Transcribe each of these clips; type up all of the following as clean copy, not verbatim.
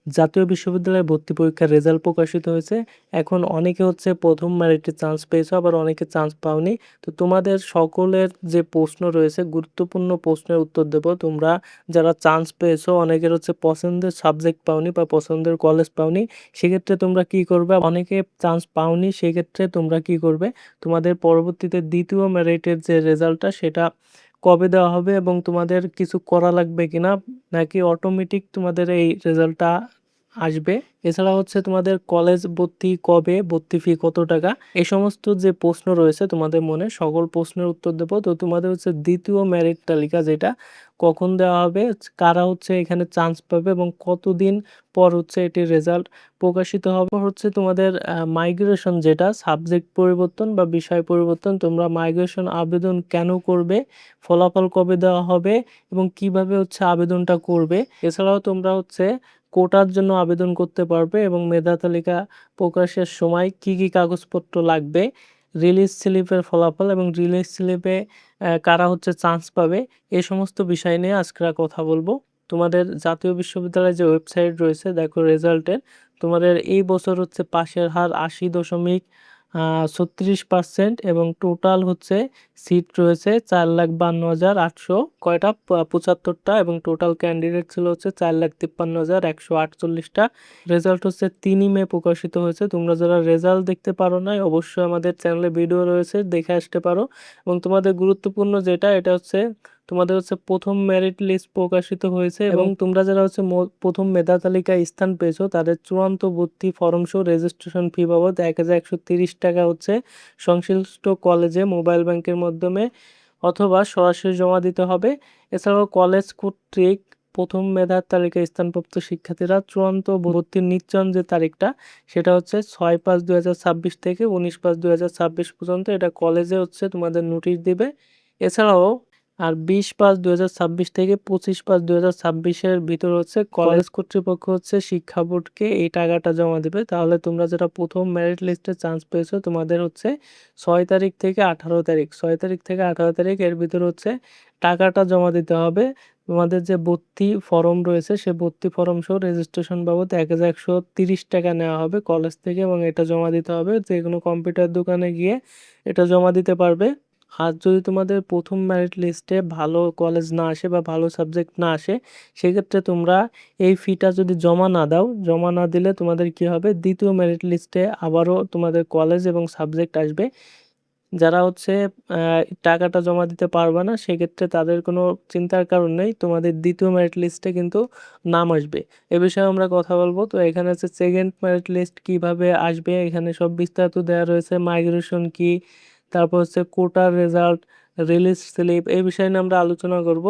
জাতীয় বিশ্ববিদ্যালয়ে ভর্তি পরীক্ষার রেজাল্ট প্রকাশিত হয়েছে। এখন অনেকে হচ্ছে ১ম মেরিটে চান্স পেয়েছো, আবার অনেকে চান্স পাওনি। তো তোমাদের সকলের যে প্রশ্ন রয়েছে, গুরুত্বপূর্ণ প্রশ্নের উত্তর দেব। তোমরা যারা চান্স পেয়েছো, অনেকের হচ্ছে পছন্দের সাবজেক্ট পাওনি বা পছন্দের কলেজ পাওনি। সেক্ষেত্রে তোমরা কি করবে? অনেকে চান্স পাওনি, সেক্ষেত্রে তোমরা কি করবে? তোমাদের পরবর্তীতে ২য় মেরিটের যে রেজাল্টটা সেটা কবে দেওয়া হবে এবং তোমাদের কিছু করা লাগবে কিনা, নাকি অটোমেটিক তোমাদের এই রেজাল্টটা আসবে? এছাড়া হচ্ছে তোমাদের কলেজ ভর্তি কবে, ভর্তি ফি কত টাকা? এই সমস্ত যে প্রশ্ন রয়েছে তোমাদের মনে, সকল প্রশ্নের উত্তর দেব। তো তোমাদের হচ্ছে ২য় মেরিট তালিকা যেটা কখন দেওয়া হবে, কারা হচ্ছে এখানে চান্স পাবে এবং কতদিন পর হচ্ছে এটির রেজাল্ট প্রকাশিত হবে। হচ্ছে তোমাদের মাইগ্রেশন, যেটা সাবজেক্ট পরিবর্তন বা বিষয় পরিবর্তন, তোমরা মাইগ্রেশন আবেদন কেন করবে, ফলাফল কবে দেওয়া হবে এবং কিভাবে হচ্ছে আবেদনটা করবে। এছাড়াও তোমরা হচ্ছে কোটার জন্য আবেদন করতে পারবে এবং মেধা তালিকা প্রকাশের সময় কি কি কাগজপত্র লাগবে, রিলিজ স্লিপের ফলাফল এবং রিলিজ স্লিপে কারা হচ্ছে চান্স পাবে, এই সমস্ত বিষয় নিয়ে আজকে কথা বলবো। তোমাদের জাতীয় বিশ্ববিদ্যালয়ের যে ওয়েবসাইট রয়েছে, দেখো রেজাল্টের তোমাদের এই বছর হচ্ছে পাশের হার ৮০.৩৬% এবং টোটাল হচ্ছে সিট রয়েছে ৪,৫২,৮০০ কয়টা, ৭৫টা, এবং টোটাল ক্যান্ডিডেট ছিল হচ্ছে ৪,৫৩,১৪৮টা। রেজাল্ট হচ্ছে ৩ই মে প্রকাশিত হয়েছে। তোমরা যারা রেজাল্ট দেখতে পারো নাই, অবশ্যই আমাদের চ্যানেলে ভিডিও রয়েছে, দেখে আসতে পারো। এবং তোমাদের গুরুত্বপূর্ণ যেটা, এটা হচ্ছে তোমাদের হচ্ছে প্রথম মেরিট লিস্ট প্রকাশিত হয়েছে এবং তোমরা যারা হচ্ছে প্রথম মেধা তালিকায় স্থান পেয়েছো, তাদের চূড়ান্ত ভর্তি ফরম সহ রেজিস্ট্রেশন ফি বাবদ ১,১৩০ টাকা হচ্ছে সংশ্লিষ্ট কলেজে মোবাইল ব্যাংকের মাধ্যমে অথবা সরাসরি জমা দিতে হবে। এছাড়াও কলেজ কর্তৃক প্রথম মেধার তালিকায় স্থানপ্রাপ্ত শিক্ষার্থীরা চূড়ান্ত ভর্তির নির্ধারণ যে তারিখটা, সেটা হচ্ছে ৬/৫/২০২৬ থেকে ১৯/৫/২০২৬ পর্যন্ত। এটা কলেজে হচ্ছে তোমাদের নোটিশ দিবে। এছাড়াও আর ২০/৫/২০২৬ থেকে ২৫/৫/২০২৬-এর ভিতর হচ্ছে কলেজ কর্তৃপক্ষ হচ্ছে শিক্ষা বোর্ডকে এই টাকাটা জমা দেবে। তাহলে তোমরা যারা প্রথম মেরিট লিস্টে চান্স পেয়েছো, তোমাদের হচ্ছে ৬ তারিখ থেকে ১৮ তারিখ, ৬ তারিখ থেকে ১৮ তারিখ এর ভিতর হচ্ছে টাকাটা জমা দিতে হবে। তোমাদের যে ভর্তি ফরম রয়েছে, সে ভর্তি ফরম সহ রেজিস্ট্রেশন বাবদ ১,১৩০ টাকা নেওয়া হবে কলেজ থেকে এবং এটা জমা দিতে হবে। যেকোনো কম্পিউটার দোকানে গিয়ে এটা জমা দিতে পারবে। আর যদি তোমাদের প্রথম মেরিট লিস্টে ভালো কলেজ না আসে বা ভালো সাবজেক্ট না আসে, সেক্ষেত্রে তোমরা এই ফিটা যদি জমা না দাও, জমা না দিলে তোমাদের কি হবে, ২য় মেরিট লিস্টে আবারও তোমাদের কলেজ এবং সাবজেক্ট আসবে। যারা হচ্ছে টাকাটা জমা দিতে পারবে না, সেক্ষেত্রে তাদের কোনো চিন্তার কারণ নেই, তোমাদের ২য় মেরিট লিস্টে কিন্তু নাম আসবে। এ বিষয়ে আমরা কথা বলবো। তো এখানে হচ্ছে সেকেন্ড মেরিট লিস্ট কিভাবে আসবে, এখানে সব বিস্তারিত দেওয়া রয়েছে। মাইগ্রেশন কি, তারপর হচ্ছে কোটার রেজাল্ট, রিলিজ স্লিপ, এই বিষয় নিয়ে আমরা আলোচনা করব।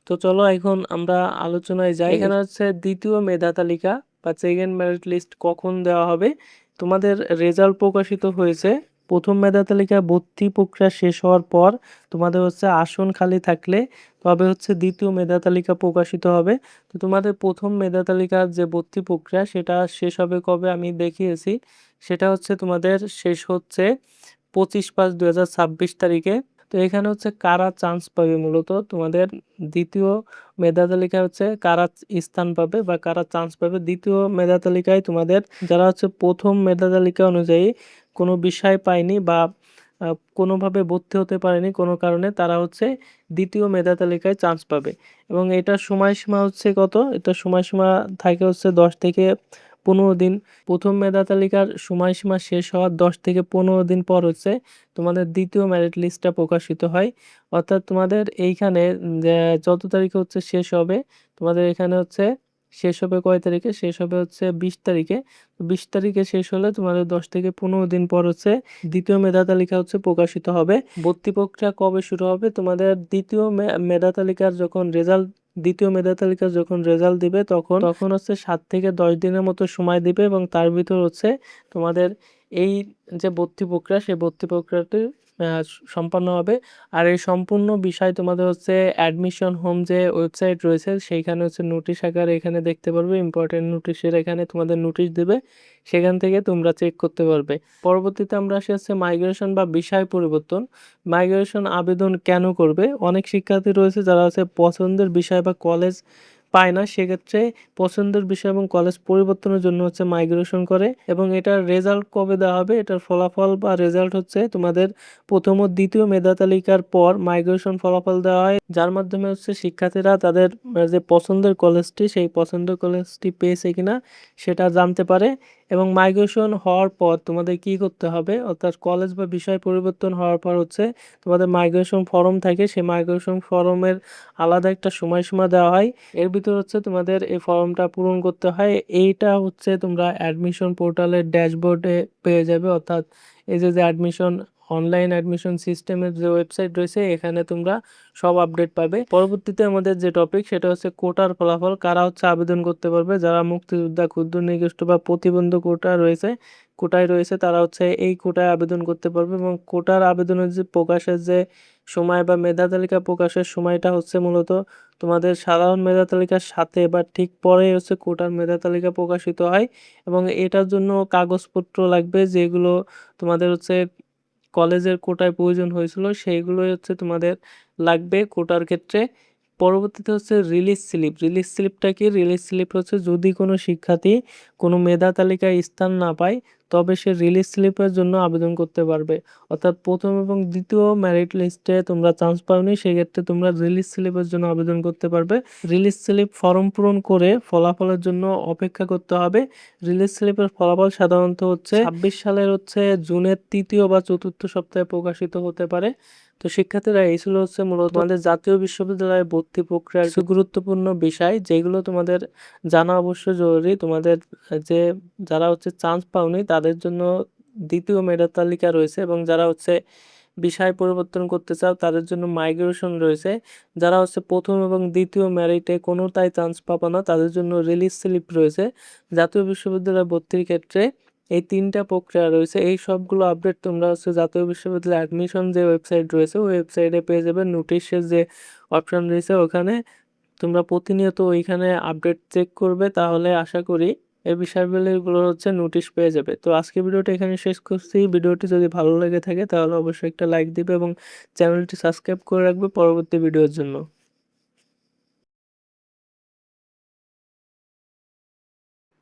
তো চলো এখন আমরা আলোচনায় যাই। এখানে হচ্ছে ২য় মেধা তালিকা বা সেকেন্ড মেরিট লিস্ট কখন দেওয়া হবে। তোমাদের রেজাল্ট প্রকাশিত হয়েছে প্রথম মেধা তালিকা ভর্তি প্রক্রিয়া শেষ হওয়ার পর। তোমাদের হচ্ছে আসন খালি থাকলে তবে হচ্ছে ২য় মেধা তালিকা প্রকাশিত হবে। তো তোমাদের প্রথম মেধা তালিকার যে ভর্তি প্রক্রিয়া, সেটা শেষ হবে কবে আমি দেখিয়েছি। সেটা হচ্ছে তোমাদের শেষ হচ্ছে ২৫/৫/২০২৬ তারিখে। তো এখানে হচ্ছে কারা চান্স পাবে, মূলত তোমাদের ২য় মেধা তালিকায় হচ্ছে কারা স্থান পাবে বা কারা চান্স পাবে। ২য় মেধা তালিকায় তোমাদের যারা হচ্ছে প্রথম মেধা তালিকা অনুযায়ী কোনো বিষয় পায়নি বা কোনোভাবে ভর্তি হতে পারেনি কোনো কারণে, তারা হচ্ছে ২য় মেধা তালিকায় চান্স পাবে। এবং এটার সময়সীমা হচ্ছে কত, এটার সময়সীমা থাকে হচ্ছে ১০ থেকে ১৫ দিন। প্রথম মেধা তালিকার সময়সীমা শেষ হওয়ার ১০ থেকে ১৫ দিন পর হচ্ছে তোমাদের ২য় মেরিট লিস্টটা প্রকাশিত হয়। অর্থাৎ তোমাদের এইখানে যে যত তারিখে হচ্ছে শেষ হবে, তোমাদের এখানে হচ্ছে শেষ হবে কয় তারিখে, শেষ হবে হচ্ছে ২০ তারিখে। ২০ তারিখে শেষ হলে তোমাদের ১০ থেকে ১৫ দিন পর হচ্ছে ২য় মেধা তালিকা হচ্ছে প্রকাশিত হবে। ভর্তি প্রক্রিয়া কবে শুরু হবে, তোমাদের দ্বিতীয় মেধা তালিকার যখন রেজাল্ট, ২য় মেধা তালিকার যখন রেজাল্ট দিবে, তখন তখন হচ্ছে ৭ থেকে ১০ দিনের মতো সময় দিবে এবং তার ভিতর হচ্ছে তোমাদের এই যে ভর্তি প্রক্রিয়া, সেই ভর্তি প্রক্রিয়াটি সম্পন্ন হবে। আর এই সম্পূর্ণ বিষয় তোমাদের হচ্ছে অ্যাডমিশন হোম যে ওয়েবসাইট রয়েছে, সেইখানে হচ্ছে নোটিশ আকারে এখানে দেখতে পারবে। ইম্পর্টেন্ট নোটিশের এখানে তোমাদের নোটিশ দেবে, সেখান থেকে তোমরা চেক করতে পারবে। পরবর্তীতে আমরা আসি হচ্ছে মাইগ্রেশন বা বিষয় পরিবর্তন। মাইগ্রেশন আবেদন কেন করবে, অনেক শিক্ষার্থী রয়েছে যারা হচ্ছে পছন্দের বিষয় বা কলেজ পায় না সেক্ষেত্রে পছন্দের বিষয় এবং কলেজ পরিবর্তনের জন্য হচ্ছে মাইগ্রেশন করে। এবং এটার রেজাল্ট কবে দেওয়া হবে, এটার ফলাফল বা রেজাল্ট হচ্ছে তোমাদের প্রথম ও দ্বিতীয় মেধা তালিকার পর মাইগ্রেশন ফলাফল দেওয়া হয়, যার মাধ্যমে হচ্ছে শিক্ষার্থীরা তাদের যে পছন্দের কলেজটি সেই পছন্দের কলেজটি পেয়েছে কিনা সেটা জানতে পারে। এবং মাইগ্রেশন হওয়ার পর তোমাদের কি করতে হবে, অর্থাৎ কলেজ বা বিষয় পরিবর্তন হওয়ার পর হচ্ছে তোমাদের মাইগ্রেশন ফর্ম থাকে, সেই মাইগ্রেশন ফর্মের আলাদা একটা সময়সীমা দেওয়া হয়। এর ভিতর হচ্ছে তোমাদের এই ফর্মটা পূরণ করতে হয়। এইটা হচ্ছে তোমরা অ্যাডমিশন পোর্টালের ড্যাশবোর্ডে পেয়ে যাবে, অর্থাৎ এই যে অ্যাডমিশন অনলাইন অ্যাডমিশন সিস্টেমের যে ওয়েবসাইট রয়েছে এখানে তোমরা সব আপডেট পাবে। পরবর্তীতে আমাদের যে টপিক সেটা হচ্ছে কোটার ফলাফল, কারা হচ্ছে আবেদন করতে পারবে, যারা মুক্তিযোদ্ধা, ক্ষুদ্র নৃগোষ্ঠী বা প্রতিবন্ধী কোটা রয়েছে, কোটায় রয়েছে তারা হচ্ছে এই কোটায় আবেদন করতে পারবে। এবং কোটার আবেদনের যে প্রকাশের যে সময় বা মেধা তালিকা প্রকাশের সময়টা হচ্ছে মূলত তোমাদের সাধারণ মেধা তালিকার সাথে বা ঠিক পরে হচ্ছে কোটার মেধা তালিকা প্রকাশিত হয়। এবং এটার জন্য কাগজপত্র লাগবে যেগুলো তোমাদের হচ্ছে কলেজের কোটায় প্রয়োজন হয়েছিল সেইগুলোই হচ্ছে তোমাদের লাগবে কোটার ক্ষেত্রে। পরবর্তীতে হচ্ছে রিলিজ স্লিপ। রিলিজ স্লিপটা কি? রিলিজ স্লিপ হচ্ছে যদি কোনো শিক্ষার্থী কোনো মেধা তালিকায় স্থান না পায় তবে সে রিলিজ স্লিপের জন্য আবেদন করতে পারবে। অর্থাৎ প্রথম এবং দ্বিতীয় মেরিট লিস্টে তোমরা চান্স পাওনি সেক্ষেত্রে তোমরা রিলিজ স্লিপের জন্য আবেদন করতে পারবে। রিলিজ স্লিপ ফর্ম পূরণ করে ফলাফলের জন্য অপেক্ষা করতে হবে। রিলিজ স্লিপের ফলাফল সাধারণত হচ্ছে 26 সালের হচ্ছে জুনের তৃতীয় বা চতুর্থ সপ্তাহে প্রকাশিত হতে পারে। তো শিক্ষার্থীরা এই ছিল হচ্ছে মূলত তোমাদের জাতীয় বিশ্ববিদ্যালয়ে ভর্তি প্রক্রিয়ার কিছু গুরুত্বপূর্ণ বিষয় যেগুলো তোমাদের জানা অবশ্যই জরুরি। তোমাদের যে যারা হচ্ছে চান্স পাওনি তাদের জন্য দ্বিতীয় মেধা তালিকা রয়েছে, এবং যারা হচ্ছে বিষয় পরিবর্তন করতে চাও তাদের জন্য মাইগ্রেশন রয়েছে। যারা হচ্ছে প্রথম এবং দ্বিতীয় মেরিটে কোনোটাই চান্স পাবো না তাদের জন্য রিলিজ স্লিপ রয়েছে। জাতীয় বিশ্ববিদ্যালয়ে ভর্তির ক্ষেত্রে এই তিনটা প্রক্রিয়া রয়েছে। এই সবগুলো আপডেট তোমরা হচ্ছে জাতীয় বিশ্ববিদ্যালয় অ্যাডমিশন যে ওয়েবসাইট রয়েছে ওই ওয়েবসাইটে পেয়ে যাবে। নোটিশের যে অপশন রয়েছে ওখানে তোমরা প্রতিনিয়ত ওইখানে আপডেট চেক করবে, তাহলে আশা করি এই বিষয়গুলো হচ্ছে নোটিশ পেয়ে যাবে। তো আজকে ভিডিওটা এখানে শেষ করছি। ভিডিওটি যদি ভালো লেগে থাকে তাহলে অবশ্যই একটা লাইক দিবে এবং চ্যানেলটি সাবস্ক্রাইব করে রাখবে পরবর্তী ভিডিওর জন্য।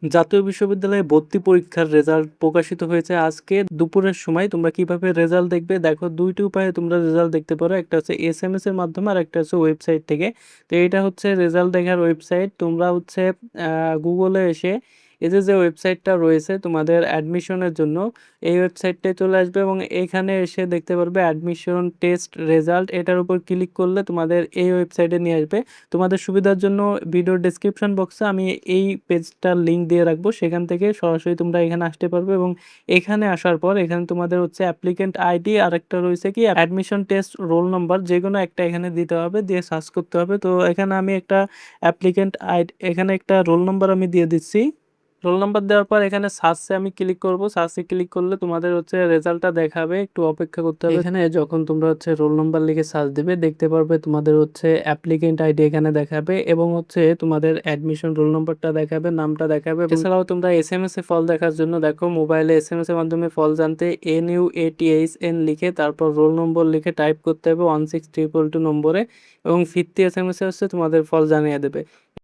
জাতীয় বিশ্ববিদ্যালয়ে ভর্তি পরীক্ষার রেজাল্ট প্রকাশিত হয়েছে আজকে দুপুরের সময়। তোমরা কিভাবে রেজাল্ট দেখবে দেখো, দুইটি উপায়ে তোমরা রেজাল্ট দেখতে পারো, একটা হচ্ছে এসএমএস এর মাধ্যমে আর একটা হচ্ছে ওয়েবসাইট থেকে। তো এটা হচ্ছে রেজাল্ট দেখার ওয়েবসাইট। তোমরা হচ্ছে গুগলে এসে এই যে ওয়েবসাইটটা রয়েছে তোমাদের অ্যাডমিশনের জন্য এই ওয়েবসাইটটায় চলে আসবে এবং এখানে এসে দেখতে পারবে অ্যাডমিশন টেস্ট রেজাল্ট। এটার উপর ক্লিক করলে তোমাদের এই ওয়েবসাইটে নিয়ে আসবে। তোমাদের সুবিধার জন্য ভিডিও ডেসক্রিপশন বক্সে আমি এই পেজটার লিঙ্ক দিয়ে রাখবো, সেখান থেকে সরাসরি তোমরা এখানে আসতে পারবে। এবং এখানে আসার পর এখানে তোমাদের হচ্ছে অ্যাপ্লিকেন্ট আইডি আর একটা রয়েছে কি অ্যাডমিশন টেস্ট রোল নাম্বার, যে কোনো একটা এখানে দিতে হবে, দিয়ে সার্চ করতে হবে। তো এখানে আমি একটা অ্যাপ্লিকেন্ট আইডি, এখানে একটা রোল নাম্বার আমি দিয়ে দিচ্ছি। রোল নাম্বার দেওয়ার পর এখানে সার্চে আমি ক্লিক করব। সার্চে ক্লিক করলে তোমাদের হচ্ছে রেজাল্টটা দেখাবে, একটু অপেক্ষা করতে হবে। এখানে যখন তোমরা হচ্ছে রোল নাম্বার লিখে সার্চ দেবে দেখতে পারবে তোমাদের হচ্ছে অ্যাপ্লিকেন্ট আইডি এখানে দেখাবে এবং হচ্ছে তোমাদের অ্যাডমিশন রোল নাম্বারটা দেখাবে, নামটা দেখাবে। এছাড়াও তোমরা এসএমএস এ ফল দেখার জন্য দেখো মোবাইলে এসএমএস এর মাধ্যমে ফল জানতে NUATHN লিখে তারপর রোল নম্বর লিখে টাইপ করতে হবে 16322 নম্বরে এবং ফিরতি এসএমএস এ হচ্ছে তোমাদের ফল জানিয়ে দেবে।